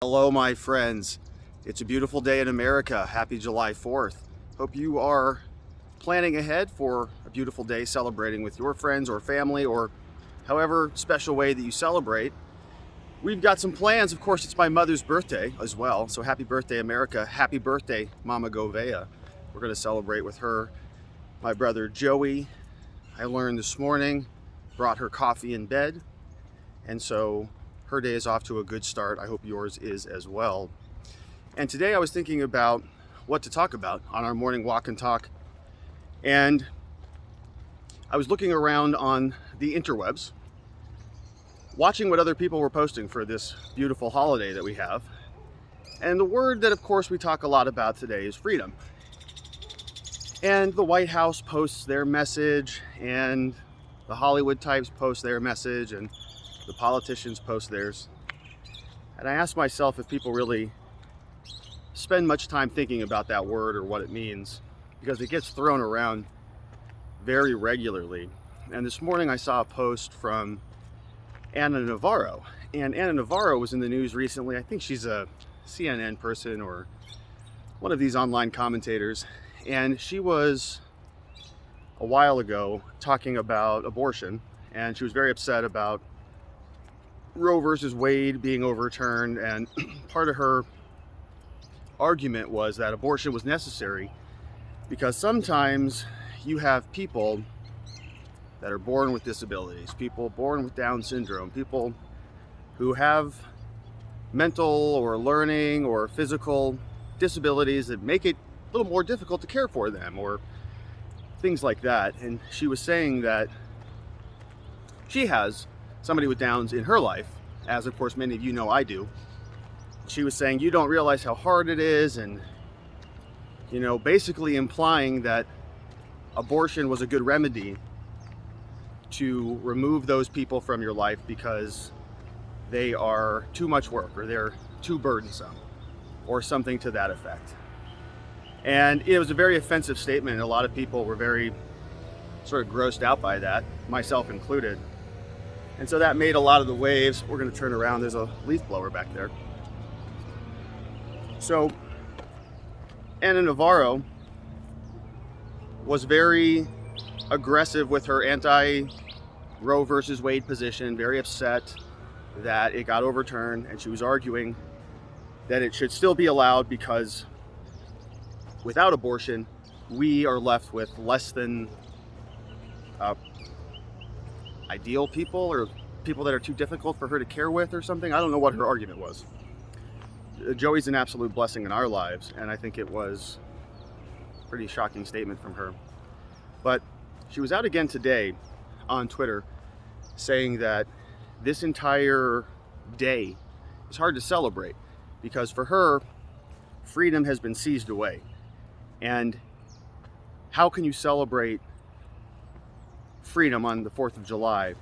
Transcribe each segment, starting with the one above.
Hello, my friends. It's a beautiful day in America. Happy July 4th. Hope you are planning ahead for a beautiful day celebrating with your friends or family or however special way that you celebrate. We've got some plans. Of course, it's my mother's birthday as well. So happy birthday, America. Happy birthday, Mama Govea. We're going to celebrate with her. My brother Joey, I learned this morning, brought her coffee in bed. And so her day is off to a good start. I hope yours is as well. And today I was thinking about what to talk about on our morning walk and talk. And I was looking around on the interwebs, watching what other people were posting for this beautiful holiday that we have. And the word that, of course, we talk a lot about today is freedom. And the White House posts their message, and the Hollywood types post their message, and the politicians post theirs. And I asked myself if people really spend much time thinking about that word or what it means, because it gets thrown around very regularly. And this morning I saw a post from Anna Navarro. And Anna Navarro was in the news recently. I think she's a CNN person or one of these online commentators. And she was a while ago talking about abortion, and she was very upset about Roe versus Wade being overturned, and part of her argument was that abortion was necessary because sometimes you have people that are born with disabilities, people born with Down syndrome, people who have mental or learning or physical disabilities that make it a little more difficult to care for them or things like that. And she was saying that she has somebody with Downs in her life, as of course many of you know I do. She was saying you don't realize how hard it is, and basically implying that abortion was a good remedy to remove those people from your life because they are too much work or they're too burdensome or something to that effect. And it was a very offensive statement, and a lot of people were very sort of grossed out by that, myself included. And so that made a lot of the waves. We're going to turn around. There's a leaf blower back there. So Anna Navarro was very aggressive with her anti-Roe versus Wade position, very upset that it got overturned, and she was arguing that it should still be allowed because without abortion, we are left with less than ideal people, or people that are too difficult for her to care with or something. I don't know what her argument was. Joey's an absolute blessing in our lives, and I think it was a pretty shocking statement from her. But she was out again today on Twitter saying that this entire day is hard to celebrate because for her, freedom has been seized away. And how can you celebrate freedom on the 4th of July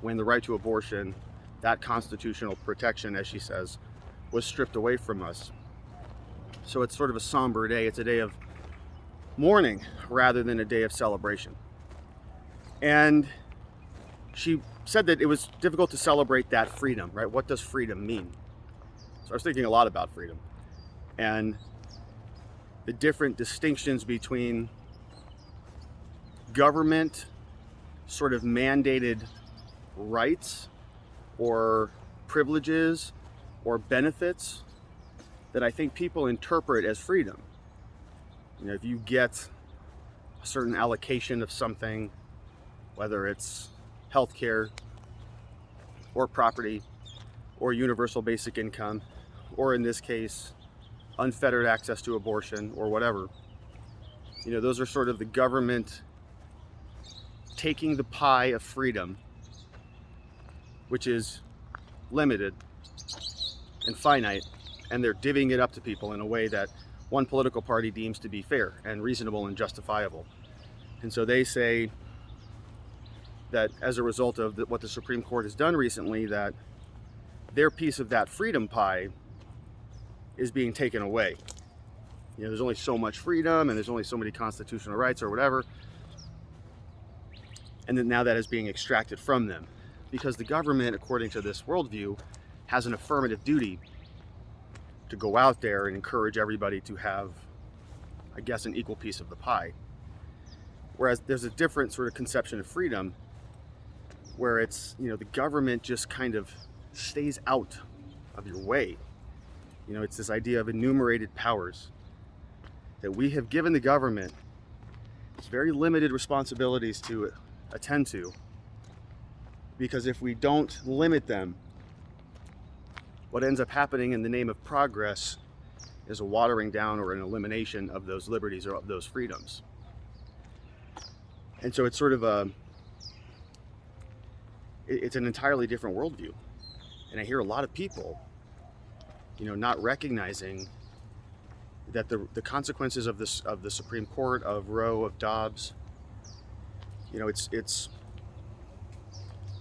when the right to abortion, that constitutional protection, as she says, was stripped away from us? So it's sort of a somber day. It's a day of mourning rather than a day of celebration. And she said that it was difficult to celebrate that freedom, right? What does freedom mean? So I was thinking a lot about freedom and the different distinctions between government sort of mandated rights or privileges or benefits that I think people interpret as freedom. If you get a certain allocation of something, whether it's healthcare or property or universal basic income, or in this case, unfettered access to abortion or whatever, those are sort of the government taking the pie of freedom, which is limited and finite, and they're divvying it up to people in a way that one political party deems to be fair and reasonable and justifiable. And so they say that as a result of what the Supreme Court has done recently, that their piece of that freedom pie is being taken away. There's only so much freedom and there's only so many constitutional rights or whatever. And then now that is being extracted from them because the government, according to this worldview, has an affirmative duty to go out there and encourage everybody to have, I guess, an equal piece of the pie. Whereas there's a different sort of conception of freedom where it's, the government just kind of stays out of your way. It's this idea of enumerated powers that we have given the government these very limited responsibilities to attend to, because if we don't limit them, what ends up happening in the name of progress is a watering down or an elimination of those liberties or of those freedoms. And so it's sort of it's an entirely different worldview. And I hear a lot of people, not recognizing that the consequences of the Supreme Court, of Roe, of Dobbs, it's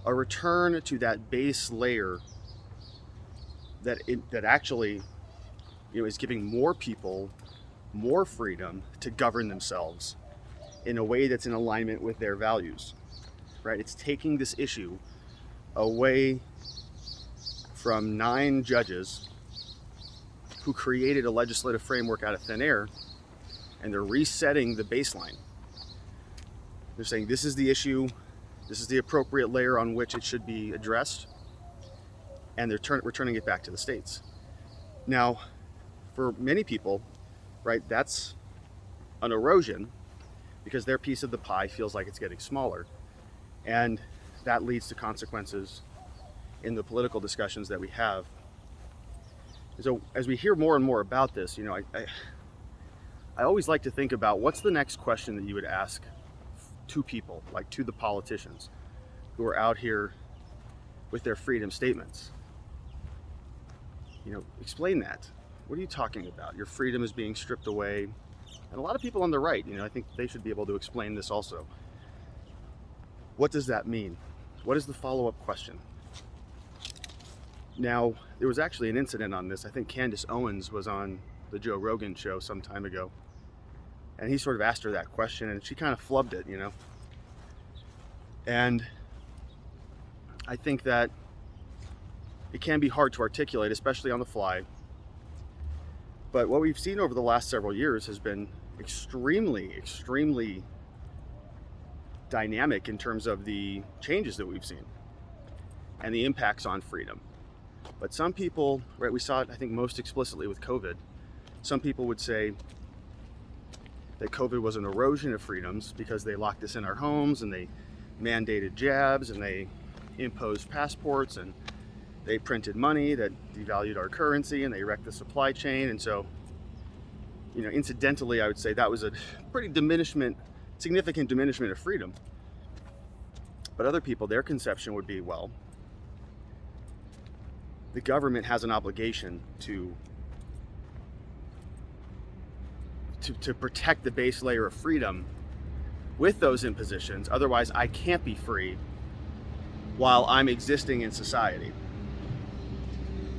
a return to that base layer that actually, is giving more people more freedom to govern themselves in a way that's in alignment with their values, right? It's taking this issue away from 9 judges who created a legislative framework out of thin air, and they're resetting the baseline. They're saying this is the issue, this is the appropriate layer on which it should be addressed, and they're returning it back to the states. Now, for many people, right, that's an erosion because their piece of the pie feels like it's getting smaller, and that leads to consequences in the political discussions that we have. So as we hear more and more about this, I always like to think about what's the next question that you would ask to people, like to the politicians who are out here with their freedom statements. Explain that. What are you talking about? Your freedom is being stripped away. And a lot of people on the right, I think they should be able to explain this also. What does that mean? What is the follow-up question? Now, there was actually an incident on this. I think Candace Owens was on the Joe Rogan show some time ago, and he sort of asked her that question, and she kind of flubbed it, And I think that it can be hard to articulate, especially on the fly. But what we've seen over the last several years has been extremely, extremely dynamic in terms of the changes that we've seen and the impacts on freedom. But some people, right, we saw it, I think, most explicitly with COVID. Some people would say that COVID was an erosion of freedoms because they locked us in our homes and they mandated jabs and they imposed passports and they printed money that devalued our currency and they wrecked the supply chain. And so, incidentally, I would say that was a pretty significant diminishment of freedom. But other people, their conception would be, well, the government has an obligation to protect the base layer of freedom with those impositions. Otherwise, I can't be free while I'm existing in society.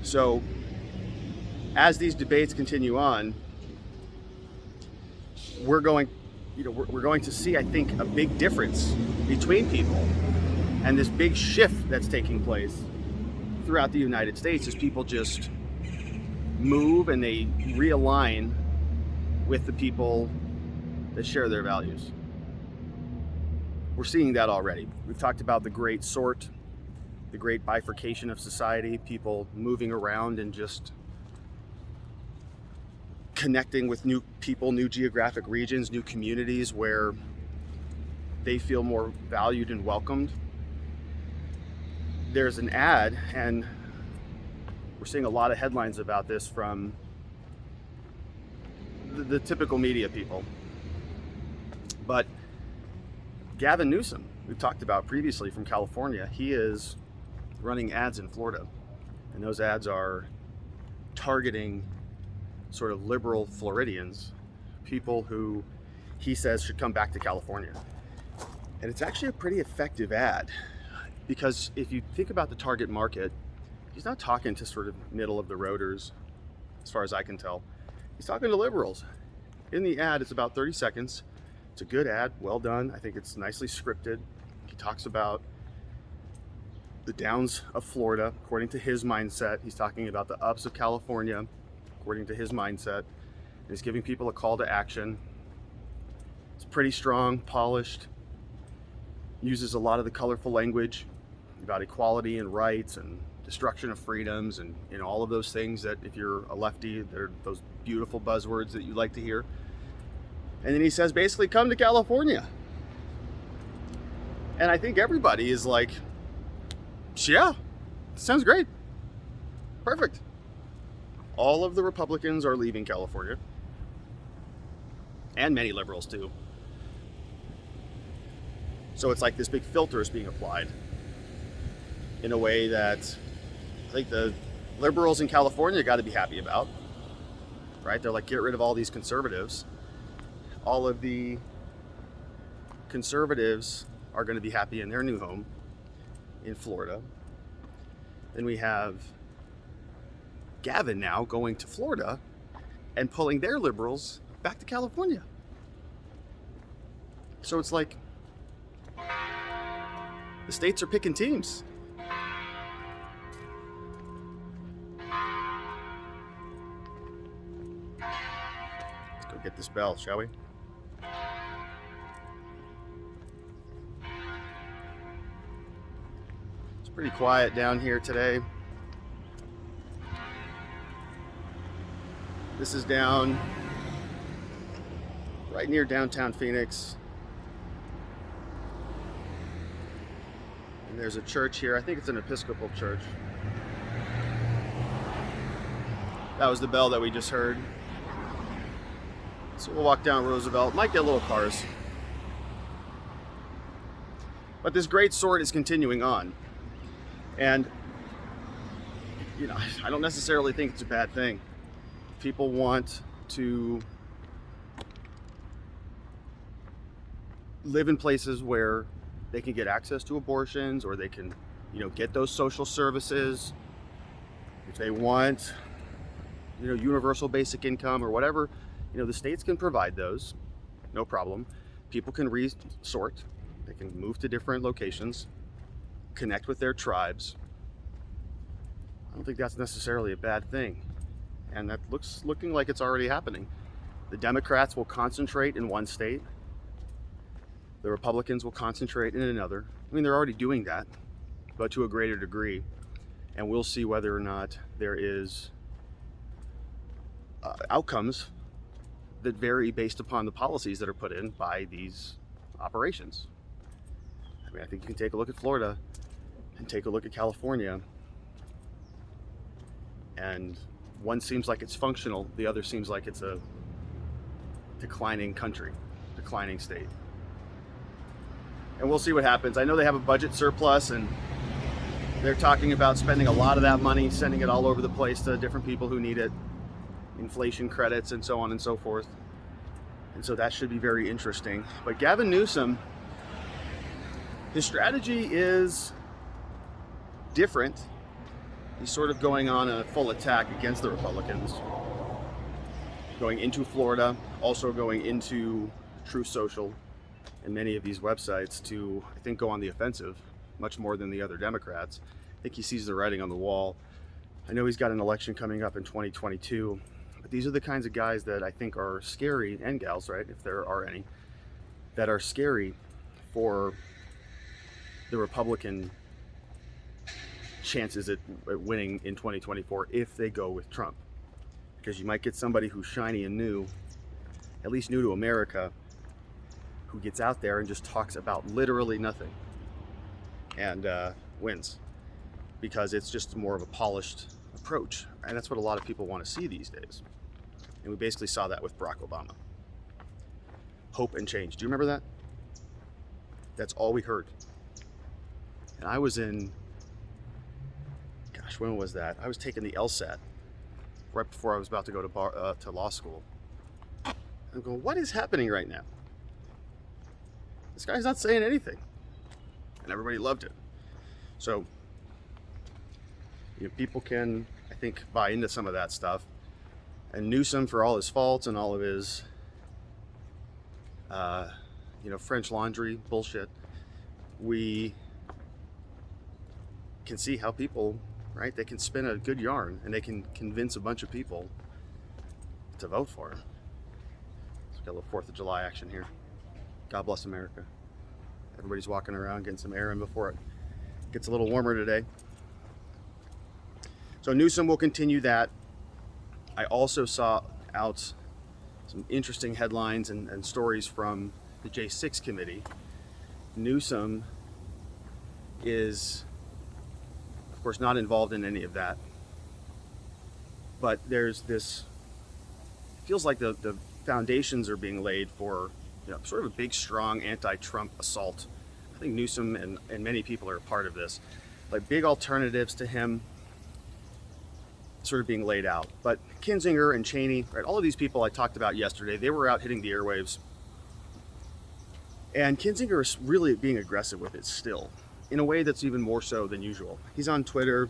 So, as these debates continue on, we're going to see, I think, a big difference between people, and this big shift that's taking place throughout the United States as people just move and they realign with the people that share their values. We're seeing that already. We've talked about the great sort, the great bifurcation of society, people moving around and just connecting with new people, new geographic regions, new communities where they feel more valued and welcomed. There's an ad, and we're seeing a lot of headlines about this from the typical media people. But Gavin Newsom, we've talked about previously, from California, he is running ads in Florida. And those ads are targeting sort of liberal Floridians, people who he says should come back to California. And it's actually a pretty effective ad, because if you think about the target market, he's not talking to sort of middle of the roaders, as far as I can tell. He's talking to liberals. In the ad, it's about 30 seconds. It's a good ad, well done. I think it's nicely scripted. He talks about the downs of Florida, according to his mindset. He's talking about the ups of California. according to his mindset. And he's giving people a call to action. It's pretty strong, polished, uses a lot of the colorful language about equality and rights and destruction of freedoms and all of those things that if you're a lefty, they're those beautiful buzzwords that you like to hear. And then he says, basically, come to California. And I think everybody is like, yeah, sounds great. Perfect. All of the Republicans are leaving California. And many liberals too. So it's like this big filter is being applied in a way that I think the liberals in California got to be happy about, right? They're like, get rid of all these conservatives. All of the conservatives are going to be happy in their new home in Florida. Then we have Gavin now going to Florida and pulling their liberals back to California. So it's like the states are picking teams. Let's go get this bell, shall we? It's pretty quiet down here today. This is down right near downtown Phoenix. And there's a church here. I think it's an Episcopal church. That was the bell that we just heard. So we'll walk down Roosevelt. Might get little cars. But this great sword is continuing on. And, I don't necessarily think it's a bad thing. People want to live in places where they can get access to abortions, or they can, get those social services. If they want, universal basic income or whatever, the states can provide those, no problem. People can resort, they can move to different locations, connect with their tribes. I don't think that's necessarily a bad thing. And that looking like it's already happening. The Democrats will concentrate in one state. The Republicans will concentrate in another. I mean, they're already doing that, but to a greater degree. And we'll see whether or not there is outcomes that vary based upon the policies that are put in by these operations. I mean, I think you can take a look at Florida and take a look at California, and one seems like it's functional, the other seems like it's a declining country, declining state. And we'll see what happens. I know they have a budget surplus, and they're talking about spending a lot of that money, sending it all over the place to different people who need it, inflation credits and so on and so forth. And so that should be very interesting. But Gavin Newsom, his strategy is different. He's sort of going on a full attack against the Republicans, going into Florida, also going into Truth Social and many of these websites to, I think, go on the offensive much more than the other Democrats. I think he sees the writing on the wall. I know he's got an election coming up in 2022, but these are the kinds of guys that I think are scary, and gals, right, if there are any, that are scary for the Republican chances at winning in 2024 if they go with Trump. Because you might get somebody who's shiny and new, at least new to America, who gets out there and just talks about literally nothing and wins, because it's just more of a polished approach. And that's what a lot of people want to see these days. And we basically saw that with Barack Obama. Hope and change. Do you remember that? That's all we heard. And I was in, when was that? I was taking the LSAT right before I was about to go to law school. I'm going, what is happening right now? This guy's not saying anything. And everybody loved it. So, people can, I think, buy into some of that stuff. And Newsom, for all his faults and all of his, French laundry bullshit, we can see how people, right, they can spin a good yarn and they can convince a bunch of people to vote for him. Let's get a little 4th of July action here. God bless America. Everybody's walking around getting some air in before it gets a little warmer today. So Newsom will continue that. I also saw out some interesting headlines and stories from the J6 committee. Newsom is, of course, not involved in any of that. But there's this, it feels like the foundations are being laid for, sort of a big, strong anti-Trump assault. I think Newsom and many people are a part of this. Like big alternatives to him sort of being laid out. But Kinzinger and Cheney, right, all of these people I talked about yesterday, they were out hitting the airwaves. And Kinzinger is really being aggressive with it still, in a way that's even more so than usual. He's on Twitter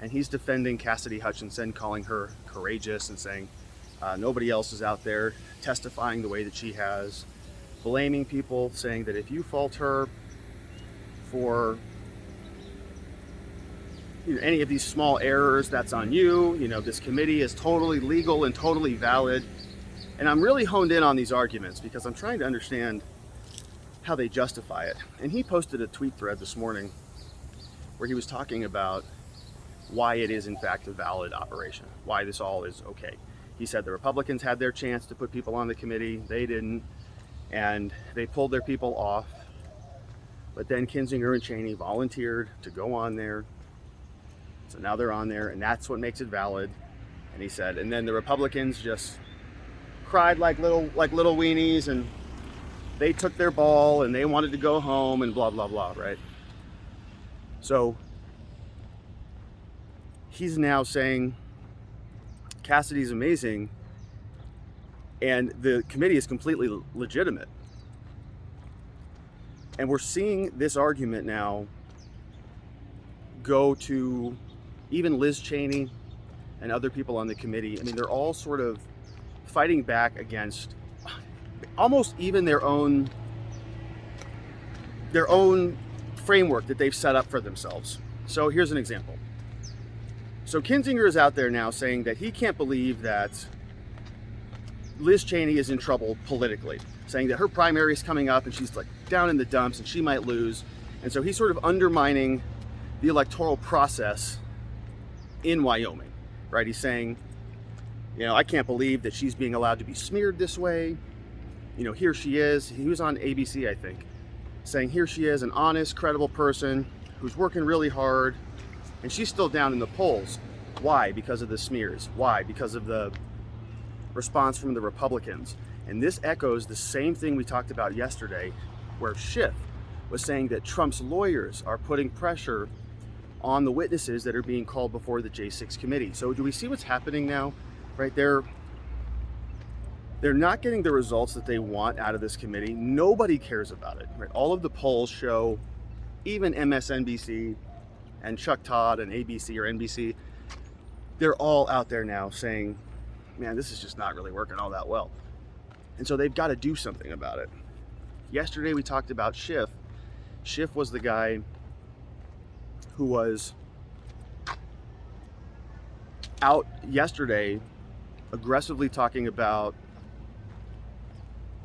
and he's defending Cassidy Hutchinson, calling her courageous and saying nobody else is out there testifying the way that she has, blaming people, saying that if you fault her for any of these small errors, that's on you. This committee is totally legal and totally valid. And I'm really honed in on these arguments because I'm trying to understand how they justify it. And he posted a tweet thread this morning where he was talking about why it is in fact a valid operation, why this all is okay. He said the Republicans had their chance to put people on the committee, they didn't, and they pulled their people off. But then Kinzinger and Cheney volunteered to go on there. So now they're on there, and that's what makes it valid. And he said, and then the Republicans just cried like little weenies, and they took their ball and they wanted to go home and blah, blah, blah, right? So he's now saying Cassidy's amazing and the committee is completely legitimate. And we're seeing this argument now go to even Liz Cheney and other people on the committee. I mean, they're all sort of fighting back against almost even their own framework that they've set up for themselves. So here's an example. So Kinzinger is out there now saying that he can't believe that Liz Cheney is in trouble politically, saying that her primary is coming up and she's like down in the dumps and she might lose. And so he's sort of undermining the electoral process in Wyoming, right? He's saying, I can't believe that she's being allowed to be smeared this way. Here she is. He was on ABC, I think, saying here she is, an honest, credible person who's working really hard, and she's still down in the polls. Why? Because of the smears. Why? Because of the response from the Republicans. And this echoes the same thing we talked about yesterday, where Schiff was saying that Trump's lawyers are putting pressure on the witnesses that are being called before the J6 committee. So do we see what's happening now? Right, they're not getting the results that they want out of this committee. Nobody cares about it. Right? All of the polls show, even MSNBC and Chuck Todd and ABC or NBC, they're all out there now saying, man, this is just not really working all that well. And so they've got to do something about it. Yesterday we talked about Schiff. Schiff was the guy who was out yesterday aggressively talking about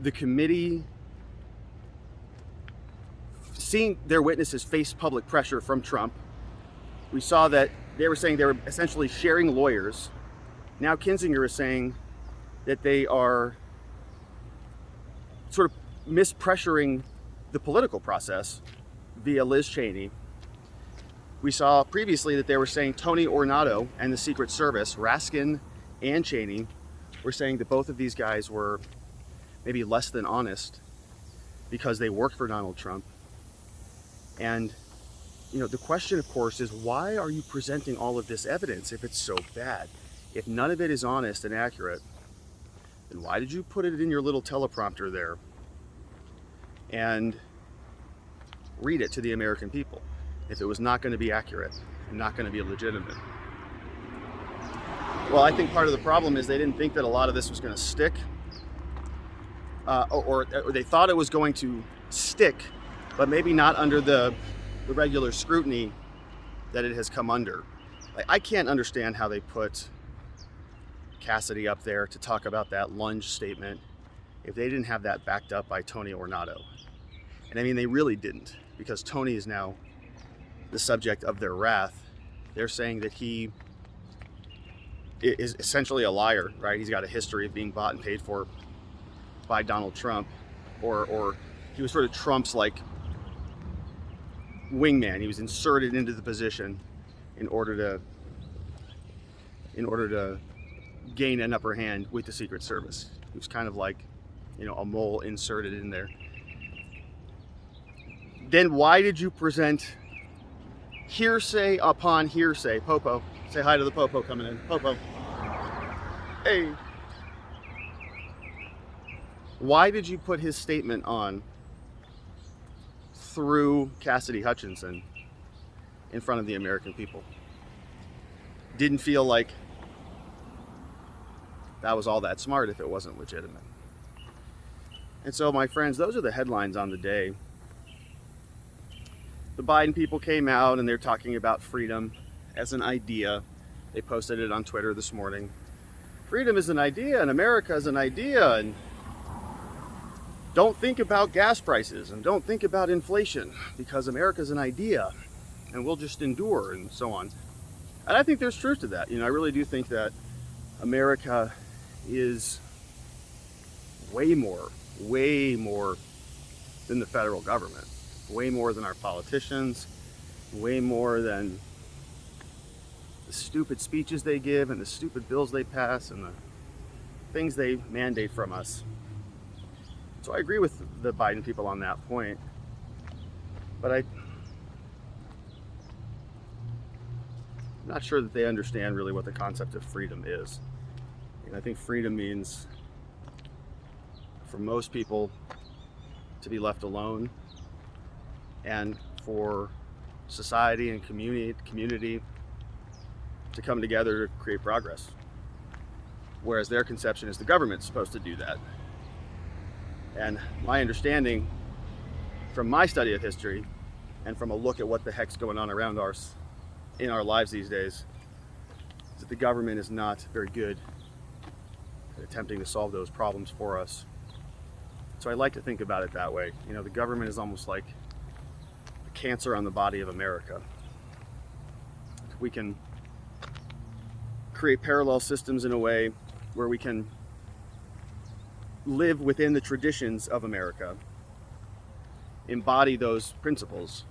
the committee seeing their witnesses face public pressure from Trump. We saw that they were saying they were essentially sharing lawyers. Now Kinzinger is saying that they are sort of mispressuring the political process via Liz Cheney. We saw previously that they were saying Tony Ornato and the Secret Service, Raskin and Cheney, were saying that both of these guys were maybe less than honest because they worked for Donald Trump. And, the question, of course, is why are you presenting all of this evidence if it's so bad? If none of it is honest and accurate, then why did you put it in your little teleprompter there and read it to the American people if it was not going to be accurate and not going to be legitimate? Well, I think part of the problem is they didn't think that a lot of this was going to stick, or they thought it was going to stick, but maybe not under the regular scrutiny that it has come under. I can't understand how they put Cassidy up there to talk about that lunge statement if they didn't have that backed up by Tony Ornato. And I mean, they really didn't, because Tony is now the subject of their wrath. They're saying that he is essentially a liar, right? He's got a history of being bought and paid for by Donald Trump, or he was sort of Trump's like wingman. He was inserted into the position in order to gain an upper hand with the Secret Service. He was kind of like, you know, a mole inserted in there. Then why did you present hearsay upon hearsay? Popo, say hi to the Popo coming in. Popo, hey. Why did you put his statement on through Cassidy Hutchinson in front of the American people? Didn't feel like that was all that smart if it wasn't legitimate. And so, my friends, those are the headlines on the day. The Biden people came out and they're talking about freedom as an idea. They posted it on Twitter this morning. Freedom is an idea and America is an idea, and don't think about gas prices and don't think about inflation because America is an idea and we'll just endure, and so on. And I think there's truth to that. You know, I really do think that America is way more than the federal government, way more than our politicians, way more than the stupid speeches they give and the stupid bills they pass and the things they mandate from us. So I agree with the Biden people on that point, but I'm not sure that they understand really what the concept of freedom is. And I think freedom means, for most people, to be left alone, and for society and community to come together to create progress. Whereas their conception is the government's supposed to do that. And my understanding from my study of history and from a look at what the heck's going on around us in our lives these days is that the government is not very good at attempting to solve those problems for us. So I like to think about it that way. You know, the government is almost like a cancer on the body of America. We can create parallel systems in a way where we can live within the traditions of America, embody those principles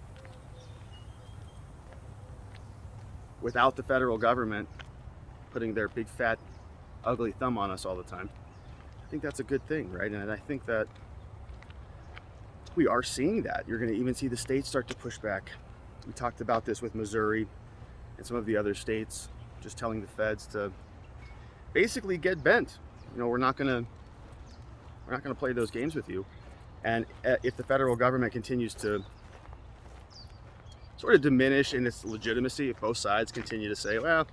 without the federal government putting their big fat ugly thumb on us all the time. I think that's a good thing, right? And I think that we are seeing that. You're going to even see the states start to push back. We talked about this with Missouri and some of the other states, just telling the feds to basically get bent. You know, we're not going to play those games with you. And if the federal government continues to sort of diminish in its legitimacy, if both sides continue to say, well,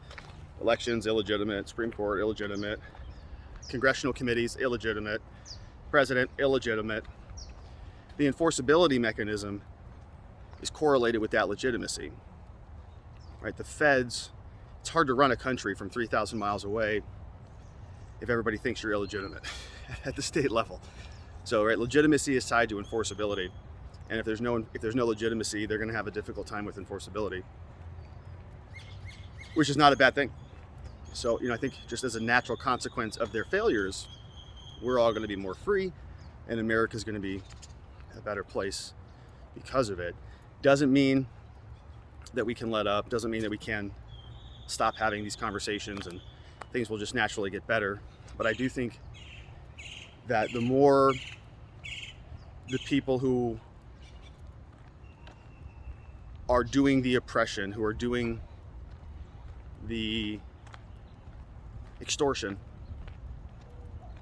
elections illegitimate, Supreme Court illegitimate, congressional committees illegitimate, president illegitimate, the enforceability mechanism is correlated with that legitimacy, right? The feds, it's hard to run a country from 3,000 miles away if everybody thinks you're illegitimate at the state level. So, right, legitimacy is tied to enforceability, and if there's no legitimacy, they're going to have a difficult time with enforceability, which is not a bad thing. So, you know, I think just as a natural consequence of their failures, we're all going to be more free, and America's going to be a better place because of it. Doesn't mean that we can let up, doesn't mean that we can stop having these conversations and things will just naturally get better. But I do think that the more the people who are doing the oppression, who are doing the extortion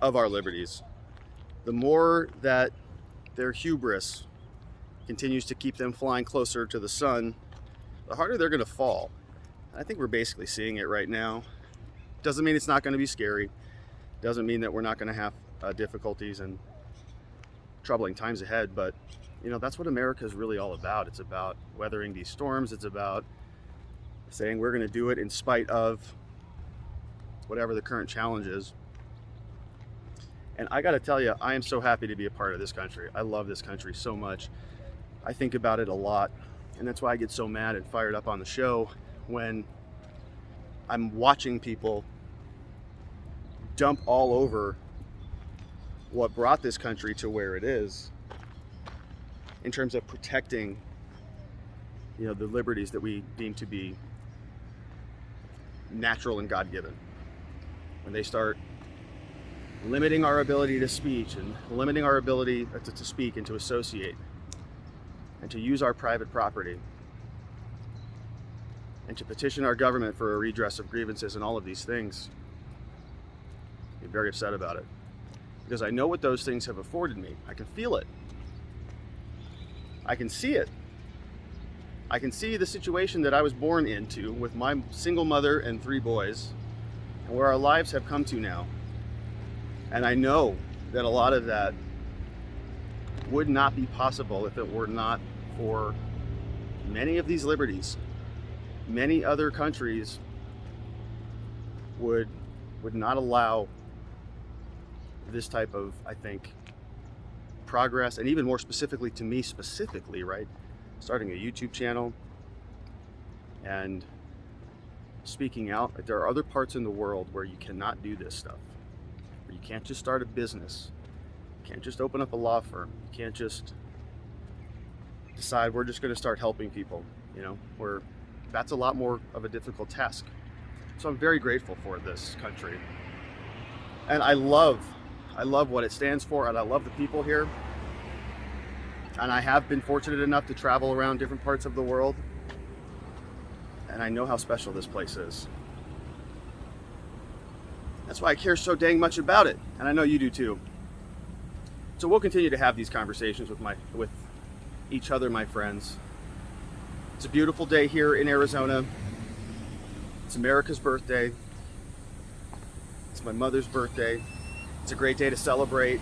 of our liberties, the more that their hubris continues to keep them flying closer to the sun, the harder they're going to fall. I think we're basically seeing it right now. Doesn't mean it's not going to be scary. Doesn't mean that we're not going to have difficulties and troubling times ahead. But, you know, that's what America is really all about. It's about weathering these storms. It's about saying we're going to do it in spite of whatever the current challenge is. And I gotta tell you, I am so happy to be a part of this country. I love this country so much. I think about it a lot, and that's why I get so mad and fired up on the show when I'm watching people dump all over what brought this country to where it is in terms of protecting, the liberties that we deem to be natural and God-given. When they start limiting our ability to speech and limiting our ability to speak and to associate and to use our private property and to petition our government for a redress of grievances and all of these things, I'm very upset about it, because I know what those things have afforded me. I can feel it. I can see it. I can see the situation that I was born into with my single mother and 3 boys, and where our lives have come to now. And I know that a lot of that would not be possible if it were not for many of these liberties. Many other countries would not allow this type of, I think, progress, and even more specifically to me specifically, right? Starting a YouTube channel and speaking out. There are other parts in the world where you cannot do this stuff. Where you can't just start a business. You can't just open up a law firm. You can't just decide we're just going to start helping people, where that's a lot more of a difficult task. So I'm very grateful for this country. And I love what it stands for, and I love the people here. And I have been fortunate enough to travel around different parts of the world, and I know how special this place is. That's why I care so dang much about it, and I know you do too. So we'll continue to have these conversations with each other, my friends. It's a beautiful day here in Arizona. It's America's birthday. It's my mother's birthday. It's a great day to celebrate,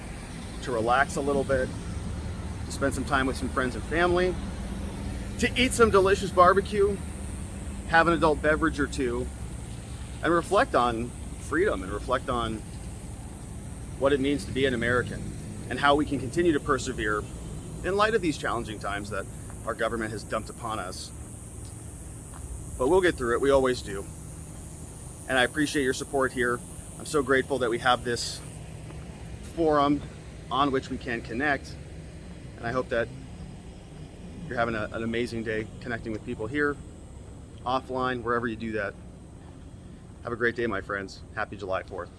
to relax a little bit, to spend some time with some friends and family, to eat some delicious barbecue, have an adult beverage or two, and reflect on freedom and reflect on what it means to be an American and how we can continue to persevere in light of these challenging times that our government has dumped upon us. But we'll get through it. We always do. And I appreciate your support here. I'm so grateful that we have this forum on which we can connect. And I hope that you're having an amazing day connecting with people here, offline, wherever you do that. Have a great day, my friends. Happy July 4th.